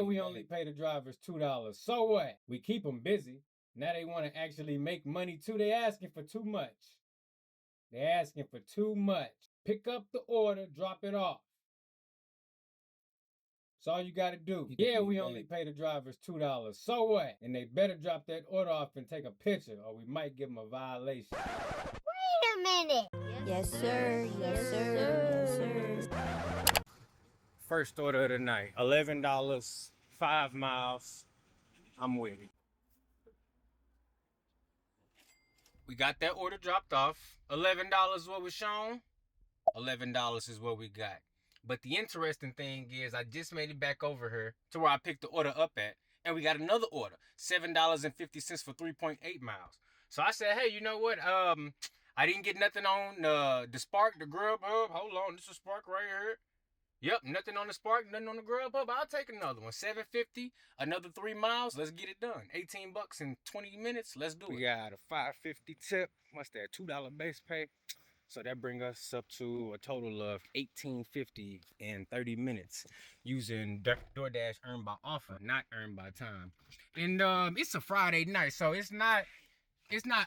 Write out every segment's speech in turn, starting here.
Yeah, we only pay the drivers $2. So what? We keep them busy. Now they want to actually make money too. They asking for too much. They're asking for too much. Pick up the order, drop it off. That's all you gotta do. Yeah, we only pay the drivers $2. So what? And they better drop that order off and take a picture, or we might give them a violation. Wait a minute. Yes, sir. Yes, sir. Yes, sir. First order of the night, $11, 5 miles. I'm with it. We got that order dropped off. $11 what was shown. $11 is what we got. But the interesting thing is I just made it back over here to where I picked the order up at, and we got another order, $7.50 for 3.8 miles. So I said, hey, you know what? I didn't get nothing on the Spark, the Grubhub. Hold on, this is Spark right here. Yep, nothing on the Spark, nothing on the Grubhub. I'll take another one. $7.50, another 3 miles. Let's get it done. $18 in 20 minutes. Let's do it. We got a $5.50 tip. What's that? $2 base pay. So that brings us up to a total of $18.50 in 30 minutes using DoorDash earned by offer, not earned by time. And it's a Friday night, so it's not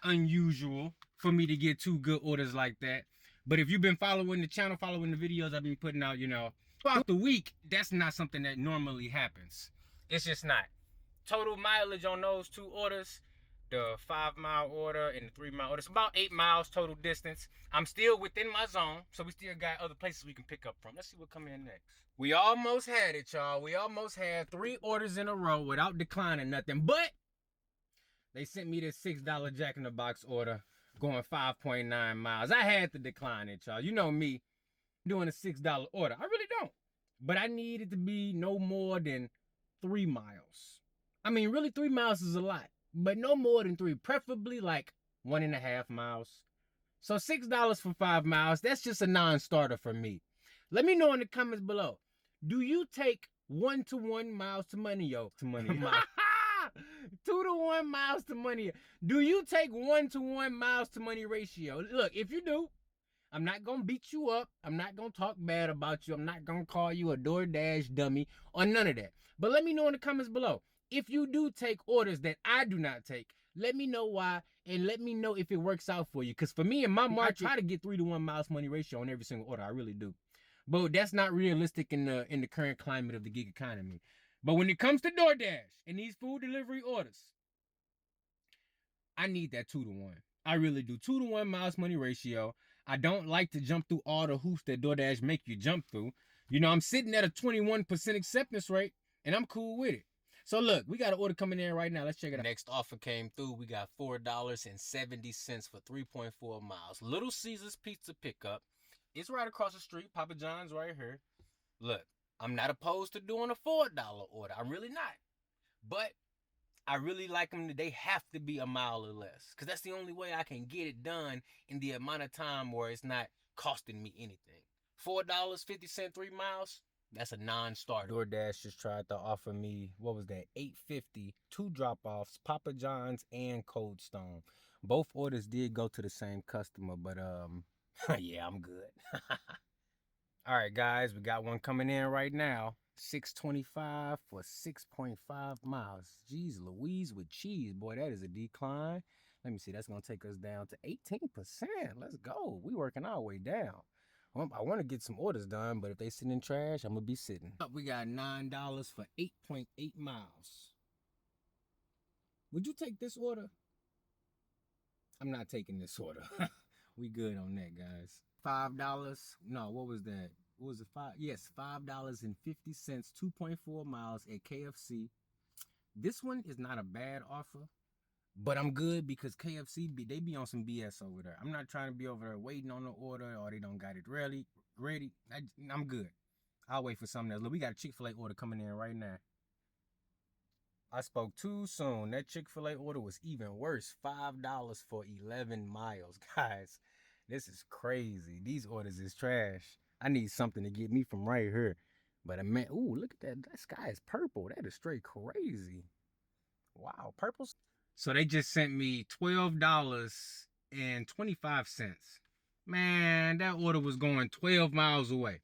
unusual for me to get 2 good orders like that. But if you've been following the channel, following the videos I've been putting out, throughout the week, that's not something that normally happens. It's just not. Total mileage on those 2 orders, the 5 mile order and the 3 mile order, it's about 8 miles total distance. I'm still within my zone, so we still got other places we can pick up from. Let's see what come in next. We almost had it, y'all. We almost had 3 orders in a row without declining nothing, but they sent me this $6 Jack in the Box order going 5.9 miles. I had to decline it, y'all. You know me doing a $6 order. I really don't. But I need it to be no more than 3 miles. I mean, really 3 miles is a lot, but no more than 3, preferably like 1.5 miles. So $6 for 5 miles, that's just a non-starter for me. Let me know in the comments below. Do you take 1-to-1 miles to money, yo? To money. 2-to-1 miles to money. Do you take 1-to-1 miles to money ratio? Look, if you do, I'm not going to beat you up. I'm not going to talk bad about you. I'm not going to call you a DoorDash dummy or none of that. But let me know in the comments below. If you do take orders that I do not take, let me know why, and let me know if it works out for you. Because for me and my market, I try to get 3-to-1 miles money ratio on every single order. I really do. But that's not realistic in the current climate of the gig economy. But when it comes to DoorDash and these food delivery orders, I need that 2-to-1. I really do. 2-to-1 miles money ratio. I don't like to jump through all the hoops that DoorDash make you jump through. I'm sitting at a 21% acceptance rate, and I'm cool with it. So look, we got an order coming in right now. Let's check it out. Next offer came through. We got $4.70 for 3.4 miles. Little Caesars Pizza pickup. It's right across the street. Papa John's right here. Look, I'm not opposed to doing a $4 order. I'm really not. But I really like them. They have to be a mile or less, because that's the only way I can get it done in the amount of time where it's not costing me anything. $4.50, 3 miles. That's a non-starter. DoorDash just tried to offer me, what was that, $8.50, 2 drop-offs, Papa John's and Cold Stone. Both orders did go to the same customer, but yeah, I'm good. All right, guys, we got one coming in right now. $6.25 for 6.5 miles. Jeez Louise with cheese. Boy, that is a decline. Let me see. That's going to take us down to 18%. Let's go. We working our way down. I want to get some orders done, but if they sit in trash, I'm going to be sitting. We got $9 for 8.8 miles. Would you take this order? I'm not taking this order. We good on that, guys. $5. No, what was that? What was it? Yes, $5.50, 2.4 miles at KFC. This one is not a bad offer, but I'm good because KFC, they be on some BS over there. I'm not trying to be over there waiting on the order, or they don't got it ready. I'm good. I'll wait for something else. Look, we got a Chick-fil-A order coming in right now. I spoke too soon. That Chick-fil-A order was even worse. $5 for 11 miles. Guys, this is crazy. These orders is trash. I need something to get me from right here. But man, ooh, look at that. That sky is purple. That is straight crazy. Wow, purple. So they just sent me $12.25. Man, that order was going 12 miles away.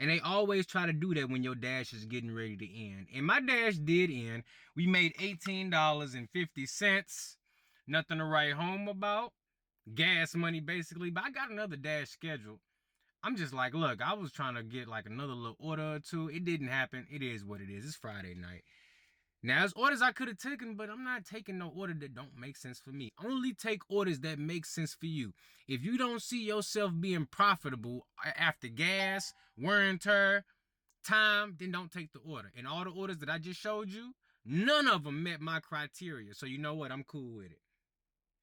And they always try to do that when your dash is getting ready to end. And my dash did end. We made $18.50. Nothing to write home about. Gas money, basically. But I got another dash scheduled. I'm just like, look, I was trying to get like another little order or two. It didn't happen. It is what it is. It's Friday night. Now, there's orders I could have taken, but I'm not taking no order that don't make sense for me. Only take orders that make sense for you. If you don't see yourself being profitable after gas, wear and tear, time, then don't take the order. And all the orders that I just showed you, none of them met my criteria. So you know what? I'm cool with it.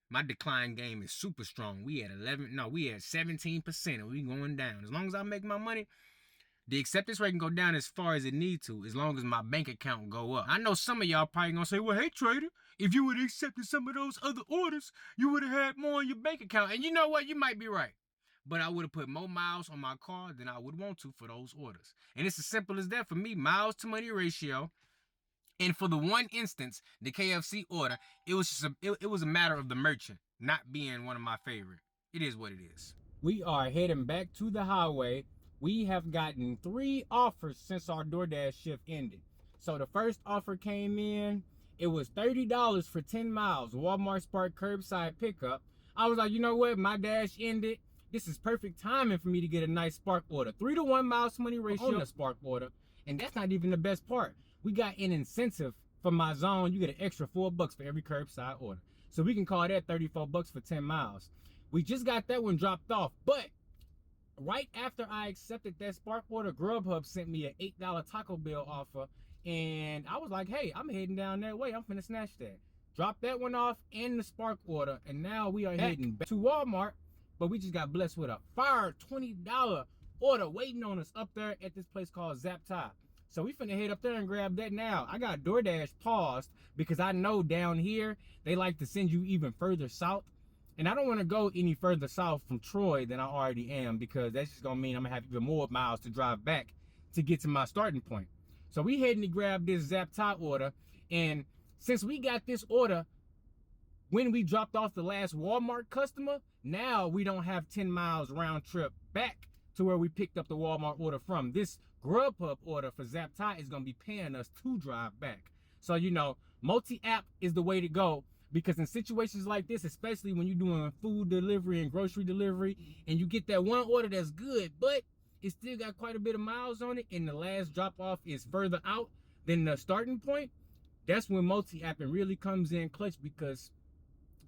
My decline game is super strong. We at 17% and we going down. As long as I make my money, the acceptance rate can go down as far as it needs to, as long as my bank account go up. I know some of y'all probably gonna say, well, hey, trader, if you would have accepted some of those other orders, you would have had more in your bank account. And you know what? You might be right. But I would have put more miles on my car than I would want to for those orders. And it's as simple as that for me. Miles to money ratio. And for the one instance, the KFC order, it was a matter of the merchant not being one of my favorite. It is what it is. We are heading back to the highway. We have gotten 3 offers since our DoorDash shift ended. So the first offer came in. It was $30 for 10 miles, Walmart Spark curbside pickup. I was like, you know what? My dash ended. This is perfect timing for me to get a nice Spark order. 3-to-1 miles to money ratio on the Spark order. And that's not even the best part. We got an incentive for my zone. You get an extra $4 for every curbside order. So we can call that $34 for 10 miles. We just got that one dropped off. But right after I accepted that Spark order, Grubhub sent me an $8 Taco Bell offer. And I was like, hey, I'm heading down that way. I'm finna snatch that. Drop that one off and the Spark order. And now we are heading back to Walmart. But we just got blessed with a fire $20 order waiting on us up there at this place called Zap Top. So we finna head up there and grab that now. I got DoorDash paused because I know down here, they like to send you even further south. And I don't want to go any further south from Troy than I already am, because that's just gonna mean I'm gonna have even more miles to drive back to get to my starting point. So we heading to grab this Zap Top order. And since we got this order when we dropped off the last Walmart customer, now we don't have 10 miles round trip back to where we picked up the Walmart order from. This Grubhub order for Zap Tie is going to be paying us to drive back. So, you know, multi-app is the way to go, because in situations like this, especially when you're doing food delivery and grocery delivery, and you get that one order that's good, but it still got quite a bit of miles on it, and the last drop off is further out than the starting point, that's when multi-apping really comes in clutch, because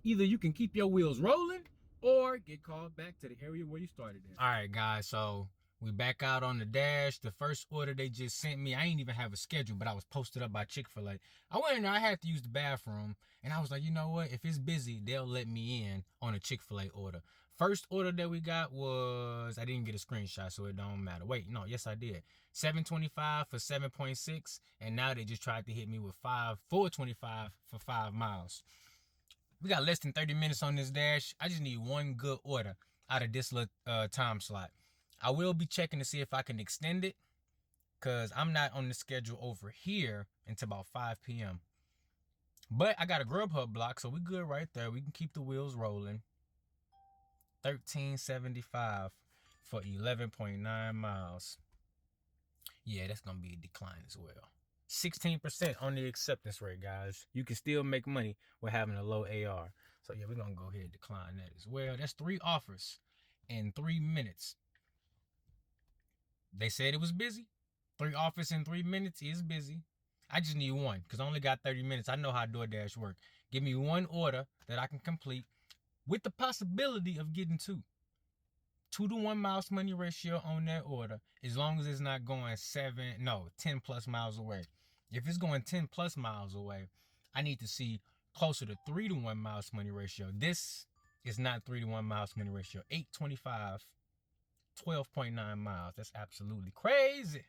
either you can keep your wheels rolling or get called back to the area where you started at. All right, guys, so we back out on the dash. The first order they just sent me, I ain't even have a schedule, but I was posted up by Chick-fil-A. I went in there, I had to use the bathroom, and I was like, you know what? If it's busy, they'll let me in on a Chick-fil-A order. First order that we got was, I didn't get a screenshot, so it don't matter. Wait, no, yes I did. $7.25 for 7.6, and now they just tried to hit me with $4.25 for 5 miles. We got less than 30 minutes on this dash. I just need one good order out of this little time slot. I will be checking to see if I can extend it, because I'm not on the schedule over here until about 5 p.m. But I got a Grubhub block, so we good right there. We can keep the wheels rolling. $13.75 for 11.9 miles. Yeah, that's going to be a decline as well. 16% on the acceptance rate, guys. You can still make money with having a low AR. So yeah, we're gonna go ahead and decline that as well. That's 3 offers in 3 minutes. They said it was busy. 3 offers in 3 minutes is busy. I just need one, because I only got 30 minutes. I know how DoorDash work. Give me one order that I can complete with the possibility of getting 2. 2-to-1 miles to money ratio on that order, as long as it's not going 10 plus miles away. If it's going 10 plus miles away, I need to see closer to 3-to-1 miles to money ratio. This is not 3-to-1 miles to money ratio. 8.25, 12.9 miles. That's absolutely crazy.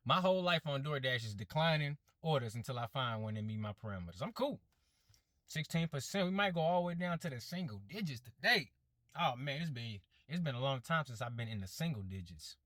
My whole life on DoorDash is declining orders until I find one that meet my parameters. I'm cool. 16%. We might go all the way down to the single digits today. Oh man, it's been a long time since I've been in the single digits.